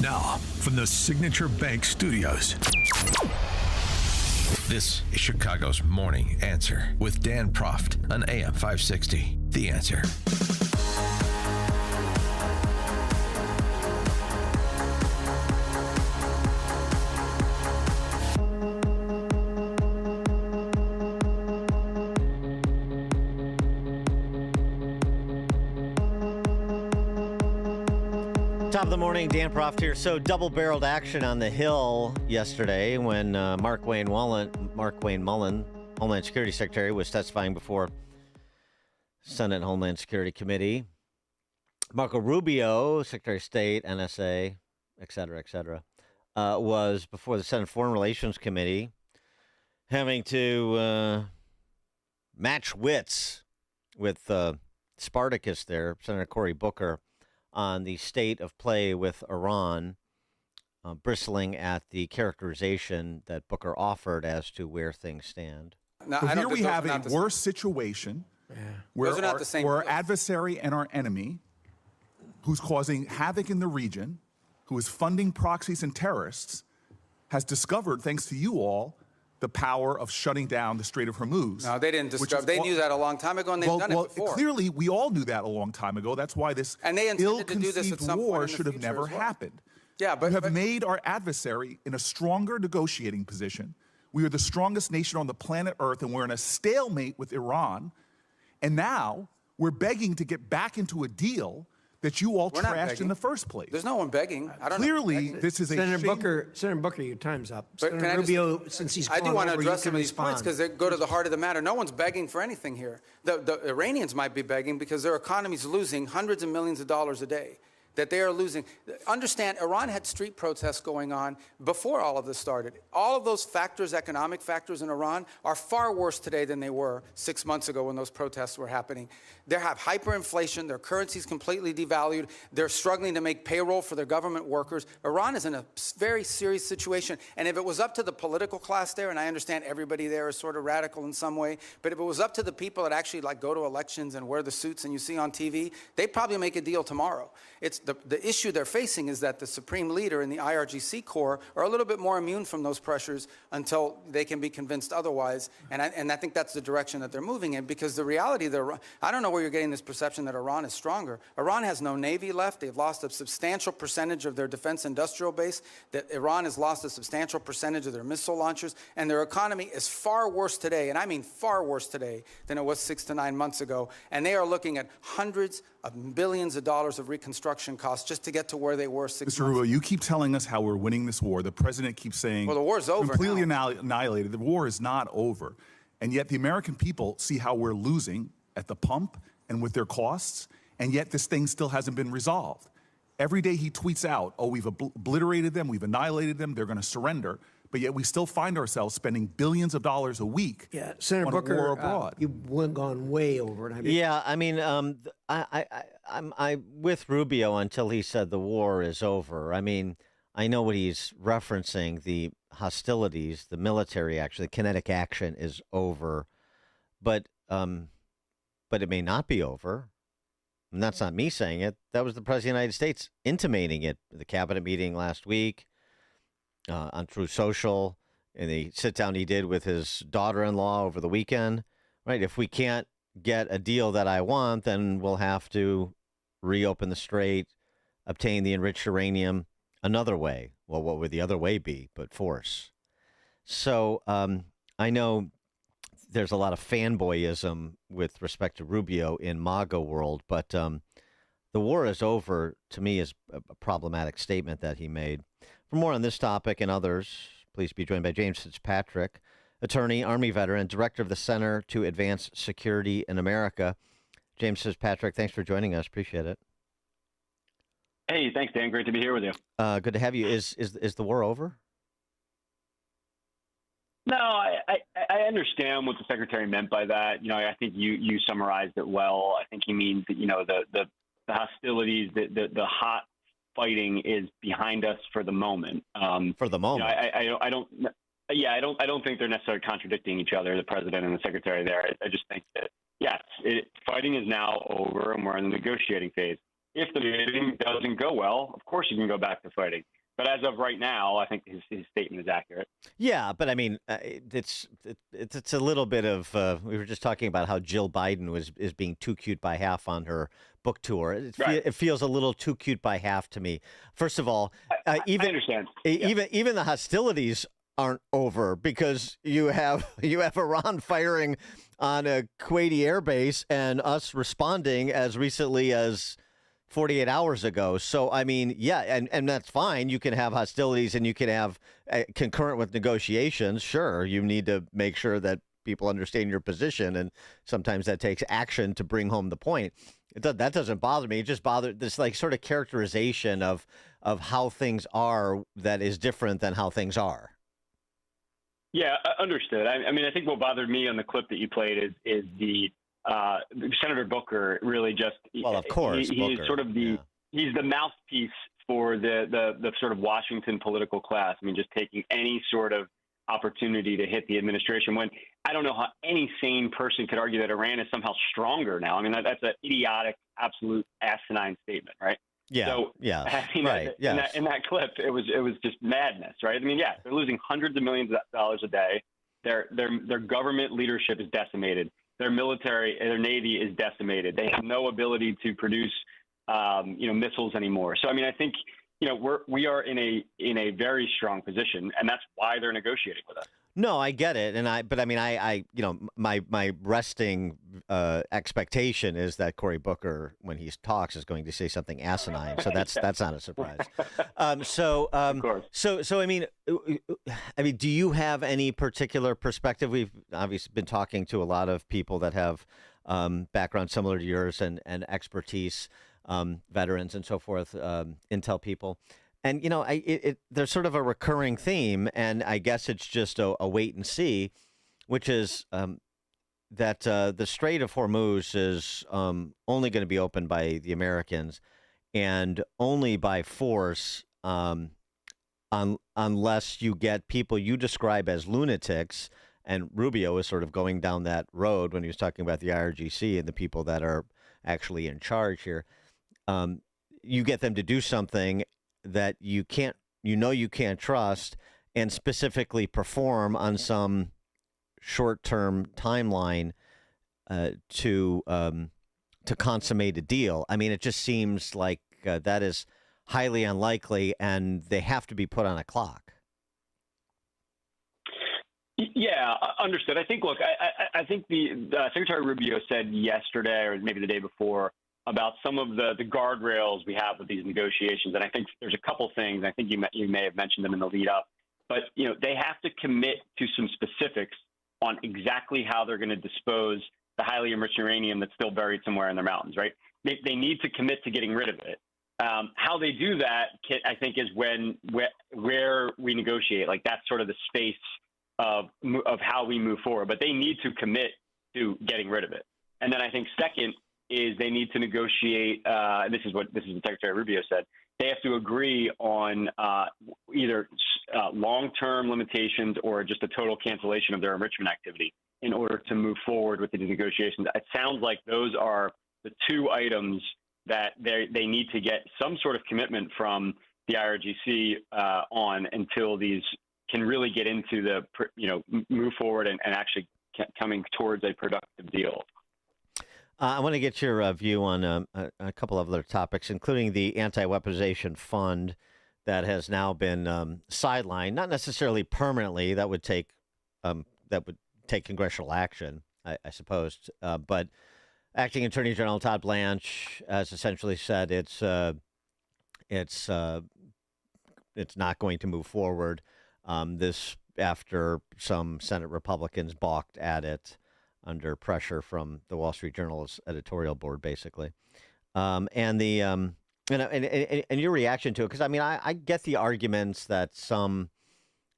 Now, from the Signature Bank Studios, this is Chicago's Morning Answer with Dan Proft on AM 560. The Answer. Top of the morning, Dan Proft here. So double-barreled action on the Hill yesterday when Mark Wayne Mullen, Homeland Security Secretary, was testifying before Senate Homeland Security Committee. Marco Rubio, Secretary of State, NSA, et cetera, was before the Senate Foreign Relations Committee, having to match wits with Spartacus there, Senator Cory Booker, on the state of play with Iran, bristling at the characterization that Booker offered as to where things stand. Now, here we have a worse situation where our adversary and our enemy, who's causing havoc in the region, who is funding proxies and terrorists, has discovered, thanks to you all, the power of shutting down the Strait of Hormuz. No, they didn't discover. They knew that a long time ago, and they've done it before. Clearly, we all knew that a long time ago. That's why this ill-conceived war should have never happened. Yeah, but you have made our adversary in a stronger negotiating position. We are the strongest nation on the planet Earth, and we're in a stalemate with Iran. And now we're begging to get back into a deal that you all trashed in the first place. There's no one begging. I don't Clearly, know. this is Senator a Senator Booker, your time's up. But Senator Rubio, since he's I do want to over, address some of these respond. points because they go to the heart of the matter. No one's begging for anything here. The Iranians might be begging because their economy's losing hundreds of millions of dollars a day. That they are losing. Understand, Iran had street protests going on before all of this started. All of those factors, economic factors in Iran, are far worse today than they were 6 months ago when those protests were happening. They have hyperinflation. Their currency's completely devalued. They're struggling to make payroll for their government workers. Iran is in a very serious situation. And if it was up to the political class there, and I understand everybody there is sort of radical in some way, but if it was up to the people that actually go to elections and wear the suits and you see on TV, they'd probably make a deal tomorrow. It's the issue they're facing is that the supreme leader and the IRGC Corps are a little bit more immune from those pressures until they can be convinced otherwise. And I think that's the direction that they're moving in, because the reality, I don't know where you're getting this perception that Iran is stronger. Iran has no navy left. They've lost a substantial percentage of their defense industrial base. That Iran has lost a substantial percentage of their missile launchers. And their economy is far worse today, and I mean far worse today, than it was 6 to 9 months ago. And they are looking at hundreds of billions of dollars of reconstruction costs just to get to where they were 6 months Mr. Rubio, ago. you keep telling us how we're winning this war. The president keeps saying, well, the war's over completely now. Annihilated. The war is not over. And yet the American people see how we're losing at the pump and with their costs, and yet this thing still hasn't been resolved. Every day he tweets out, oh, we've obliterated them, we've annihilated them, they're going to surrender. But yet we still find ourselves spending billions of dollars a week Senator on Booker, a war abroad. You've gone way over it. I'm with Rubio until he said the war is over. I mean, I know what he's referencing, the hostilities, the military action, the kinetic action is over, but it may not be over. And that's not me saying it. That was the President of the United States intimating it at the cabinet meeting last week, on Truth Social, and the sit-down he did with his daughter-in-law over the weekend. Right? If we can't get a deal that I want, then we'll have to reopen the strait, obtain the enriched uranium another way. Well, what would the other way be but force? So I know there's a lot of fanboyism with respect to Rubio in MAGA world, but the war is over, to me, is a problematic statement that he made. For more on this topic and others, please be joined by James Fitzpatrick, attorney, Army veteran, director of the Center to Advance Security in America. James Fitzpatrick, thanks for joining us. Appreciate it. Hey, thanks, Dan. Great to be here with you. Good to have you. Is the war over? No, I understand what the secretary meant by that. I think you summarized it well. I think he means that, the hostilities, the hot fighting is behind us for the moment. For the moment. I don't think they're necessarily contradicting each other, the president and the secretary there. I just think that, yes, fighting is now over and we're in the negotiating phase. if the meeting doesn't go well, of course you can go back to fighting. But as of right now, I think his statement is accurate. Yeah, but I mean, it's a little bit of. We were just talking about how Jill Biden is being too cute by half on her book tour. It feels a little too cute by half to me. First of all, I understand. Even the hostilities aren't over because you have Iran firing on a Kuwaiti airbase and us responding as recently as 48 hours ago. So, I mean, yeah, and that's fine. You can have hostilities and you can have concurrent with negotiations. Sure, you need to make sure that people understand your position, and sometimes that takes action to bring home the point. That doesn't bother me. It just bothers this like sort of characterization of how things are that is different than how things are. Yeah, understood. I mean, I think what bothered me on the clip that you played is the Senator Booker really just. Well, of course, he's sort of he's the mouthpiece for the sort of Washington political class. I mean, just taking any sort of opportunity to hit the administration when I don't know how any sane person could argue that Iran is somehow stronger now. I mean, that's an idiotic, absolute asinine statement, right? Yeah. So, yeah. I mean, right. In that clip, it was just madness, right? I mean, yeah, they're losing hundreds of millions of dollars a day. Their government leadership is decimated. Their military, their Navy is decimated. They have no ability to produce, missiles anymore. So, I mean, I think, we are in a very strong position, and that's why they're negotiating with us. No, I get it, but I mean, my resting expectation is that Cory Booker, when he talks, is going to say something asinine. So that's not a surprise. Of course. So I mean, do you have any particular perspective? We've obviously been talking to a lot of people that have backgrounds similar to yours and expertise, veterans and so forth, intel people. And, there's sort of a recurring theme, and I guess it's just a wait and see, which is that the Strait of Hormuz is only going to be opened by the Americans and only by force unless you get people you describe as lunatics. And Rubio is sort of going down that road when he was talking about the IRGC and the people that are actually in charge here. You get them to do something that you can't trust and specifically perform on some short-term timeline to consummate a deal. I mean, it just seems like that is highly unlikely, and they have to be put on a clock. Yeah, understood. I think, look, I think the Secretary Rubio said yesterday or maybe the day before about some of the guardrails we have with these negotiations. And I think there's a couple things. I think you may have mentioned them in the lead up. But, they have to commit to some specifics on exactly how they're going to dispose the highly enriched uranium that's still buried somewhere in their mountains, right? They need to commit to getting rid of it. How they do that, I think, is where we negotiate. Like, that's sort of the space of how we move forward. But they need to commit to getting rid of it. And then I think second is they need to negotiate. This is what Secretary Rubio said. They have to agree on either long-term limitations or just a total cancellation of their enrichment activity in order to move forward with the negotiations. It sounds like those are the two items that they need to get some sort of commitment from the IRGC on until these can really get into the move forward and actually coming towards a productive deal. I want to get your view on a couple of other topics, including the anti-weaponization fund that has now been sidelined, not necessarily permanently. That would take congressional action, I suppose. But Acting Attorney General Todd Blanche has essentially said it's not going to move forward. This after some Senate Republicans balked at it under pressure from the Wall Street Journal's editorial board, basically, and your reaction to it, because I mean, I get the arguments that some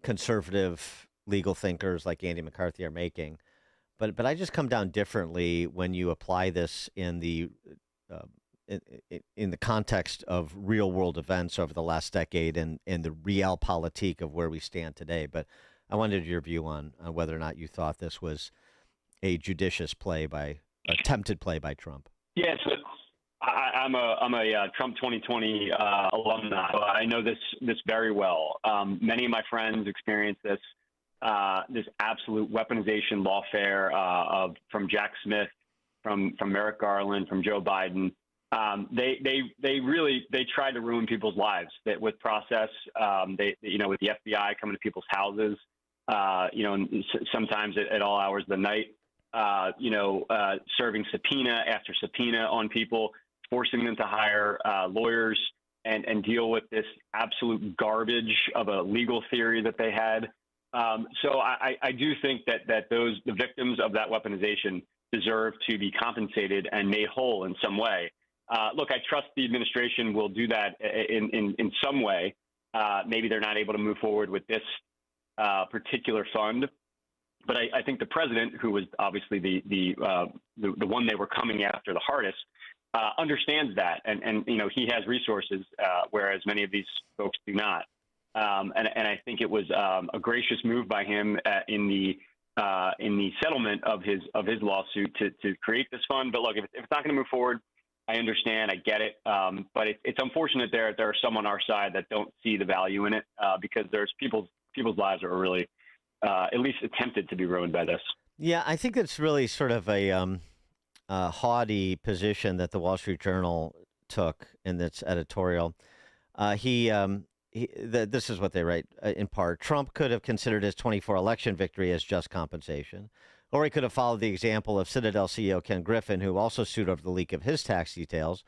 conservative legal thinkers like Andy McCarthy are making, but I just come down differently when you apply this in the context of real world events over the last decade and the realpolitik of where we stand today. But I wanted your view on whether or not you thought this was a judicious attempted play by Trump. Yes, I'm a Trump 2020 alumni. So I know this very well. Many of my friends experienced this absolute weaponization lawfare from Jack Smith, from Merrick Garland, from Joe Biden. They tried to ruin people's lives with process. With the FBI coming to people's houses, and sometimes at all hours of the night, serving subpoena after subpoena on people, forcing them to hire lawyers and deal with this absolute garbage of a legal theory that they had. So I do think that the victims of that weaponization deserve to be compensated and made whole in some way. Look, I trust the administration will do that in some way. Maybe they're not able to move forward with this particular fund, but I think the president, who was obviously the one they were coming after the hardest, understands that, and he has resources, whereas many of these folks do not. And I think it was a gracious move by him in the settlement of his lawsuit to create this fund. But look, if it's not going to move forward, I understand, I get it, but it's unfortunate there are some on our side that don't see the value in it, because there's people's lives are really at least attempted to be ruined by this. Yeah, I think it's really sort of a haughty position that the Wall Street Journal took in its editorial. This is what they write in part. Trump could have considered his 24 election victory as just compensation, or he could have followed the example of Citadel CEO Ken Griffin, who also sued over the leak of his tax details.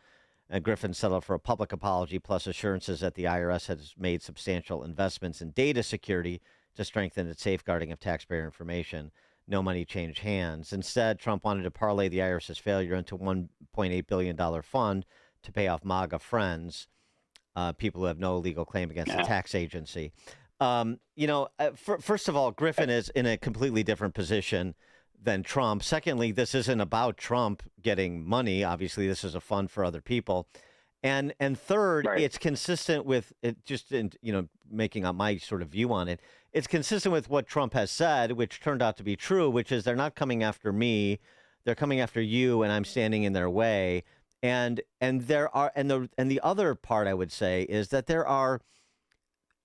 And Griffin settled for a public apology plus assurances that the IRS has made substantial investments in data security to strengthen its safeguarding of taxpayer information. No money changed hands. Instead, Trump wanted to parlay the IRS's failure into a $1.8 billion fund to pay off MAGA friends, people who have no legal claim against the tax agency. First of all, Griffin is in a completely different position than Trump. Secondly, this isn't about Trump getting money. Obviously, this is a fund for other people. And third, right, it's consistent with it, just in, making up my sort of view on it. It's consistent with what Trump has said, which turned out to be true, which is they're not coming after me, they're coming after you, and I'm standing in their way. And the other part I would say is that there are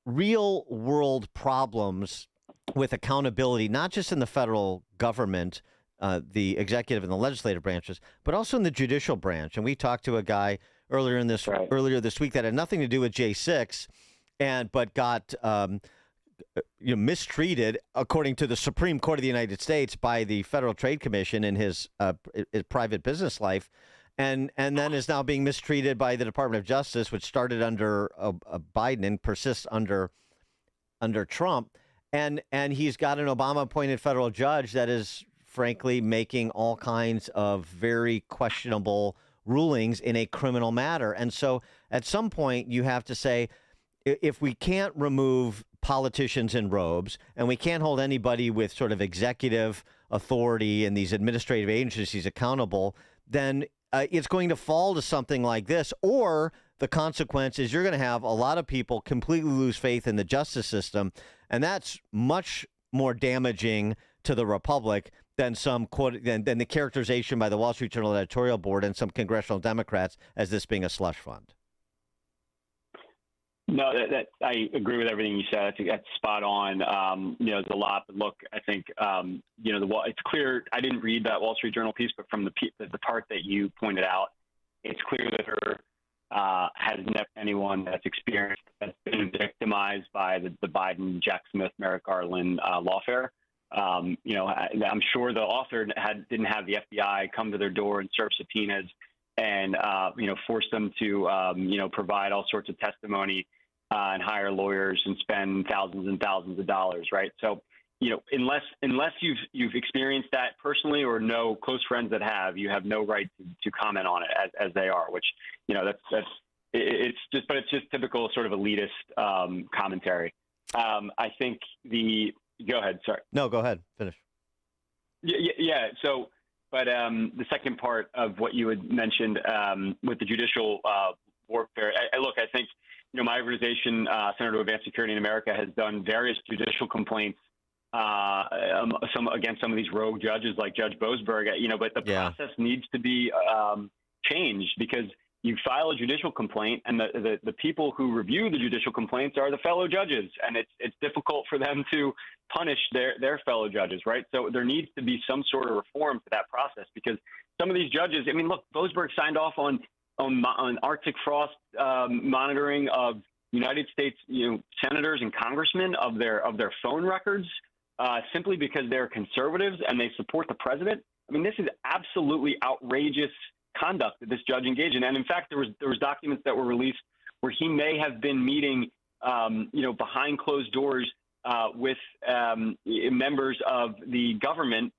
real world problems with accountability, not just in the federal government, the executive and the legislative branches, but also in the judicial branch. And we talked to a guy earlier this week that had nothing to do with J6, but got mistreated, according to the Supreme Court of the United States, by the Federal Trade Commission in his private business life. And then is now being mistreated by the Department of Justice, which started under Biden and persists under Trump. And he's got an Obama-appointed federal judge that is, frankly, making all kinds of very questionable rulings in a criminal matter. And so at some point you have to say, if we can't remove politicians in robes and we can't hold anybody with sort of executive authority and these administrative agencies accountable, then it's going to fall to something like this, or the consequence is you're going to have a lot of people completely lose faith in the justice system, and that's much more damaging to the republic than than the characterization by the Wall Street Journal editorial board and some congressional Democrats as this being a slush fund. No, that I agree with everything you said. I think that's spot on. There's a lot, but look, I think it's clear. I didn't read that Wall Street Journal piece, but from the part that you pointed out, it's clear that there has never anyone that's been victimized by the Biden, Jack Smith, Merrick Garland lawfare. I'm sure the author didn't have the FBI come to their door and serve subpoenas and force them to provide all sorts of testimony and hire lawyers and spend thousands and thousands of dollars, right? So unless you've experienced that personally or know close friends that have, you have no right to comment on it as they are, which it's just typical sort of elitist commentary. I think go ahead. Sorry. No, go ahead. Finish. Yeah. So, but the second part of what you had mentioned with the judicial warfare, I think, my organization, Center to Advance Security in America, has done various judicial complaints against some of these rogue judges like Judge Boasberg, but the process needs to be changed, because you file a judicial complaint, and the people who review the judicial complaints are the fellow judges, and it's difficult for them to punish their fellow judges, right? So there needs to be some sort of reform to that process, because some of these judges, I mean, look, Boasberg signed off on Arctic frost monitoring of United States, senators and congressmen of their phone records simply because they're conservatives and they support the president. I mean, this is absolutely outrageous conduct that this judge engaged in. And in fact, there was documents that were released where he may have been meeting, behind closed doors with members of the government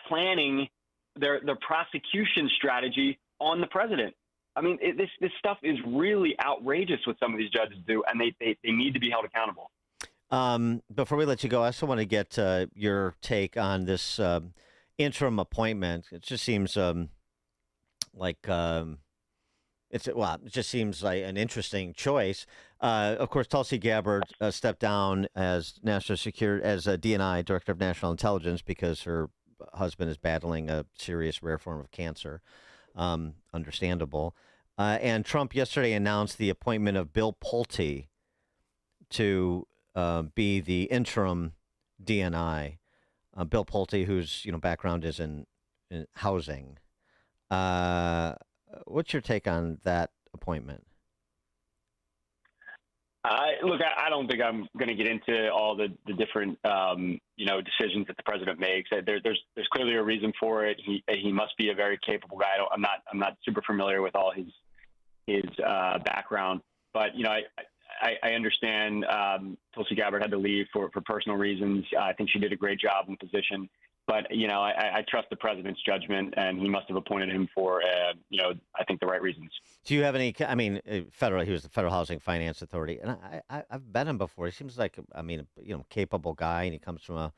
planning their prosecution strategy on the president. I mean, this stuff is really outrageous what some of these judges do, and they need to be held accountable. Before we let you go, I also want to get your take on this interim appointment. It just seems it just seems like an interesting choice. Of course, Tulsi Gabbard stepped down as national security, as a DNI, Director of National Intelligence, because her husband is battling a serious rare form of cancer. Understandable. And Trump yesterday announced the appointment of Bill Pulte to be the interim DNI. Bill Pulte, whose background is in housing. What's your take on that appointment? Look, I don't think I'm going to get into all the different decisions that the president makes. There's clearly a reason for it. He must be a very capable guy. I'm not super familiar with all his background, but I understand Tulsi Gabbard had to leave for personal reasons. I think she did a great job in the position. But, I trust the president's judgment, and he must have appointed him for, I think the right reasons. Do you have any, he was the Federal Housing Finance Authority, and I've met him before. He seems like, capable guy, and he comes from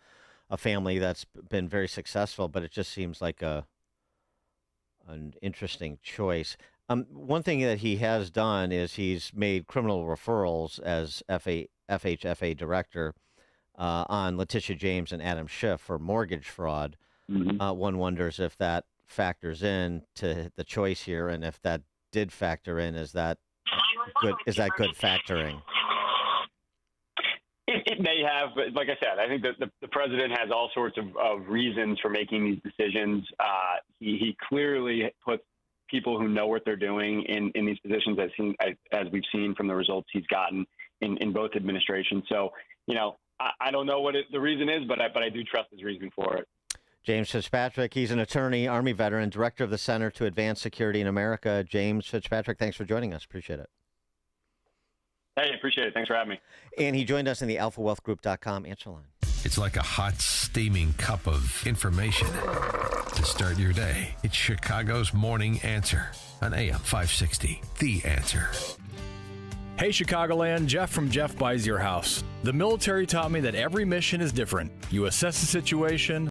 a family that's been very successful, but it just seems like an interesting choice. One thing that he has done is he's made criminal referrals as FHFA director on Letitia James and Adam Schiff for mortgage fraud. Mm-hmm. One wonders if that factors in to the choice here, and if that did factor in, is that good? Is that good factoring? It may have, but like I said, I think that the president has all sorts of reasons for making these decisions. He clearly puts people who know what they're doing in these positions, as we've seen from the results he's gotten in both administrations. So, I don't know what the reason is, but I do trust his reason for it. James Fitzpatrick, he's an attorney, Army veteran, director of the Center to Advance Security in America. James Fitzpatrick, thanks for joining us. Appreciate it. Hey, appreciate it. Thanks for having me. And he joined us in the alphawealthgroup.com answer line. It's like a hot, steaming cup of information to start your day. It's Chicago's Morning Answer on AM 560. The Answer. Hey Chicagoland, Jeff from Jeff Buys Your House. The military taught me that every mission is different. You assess the situation,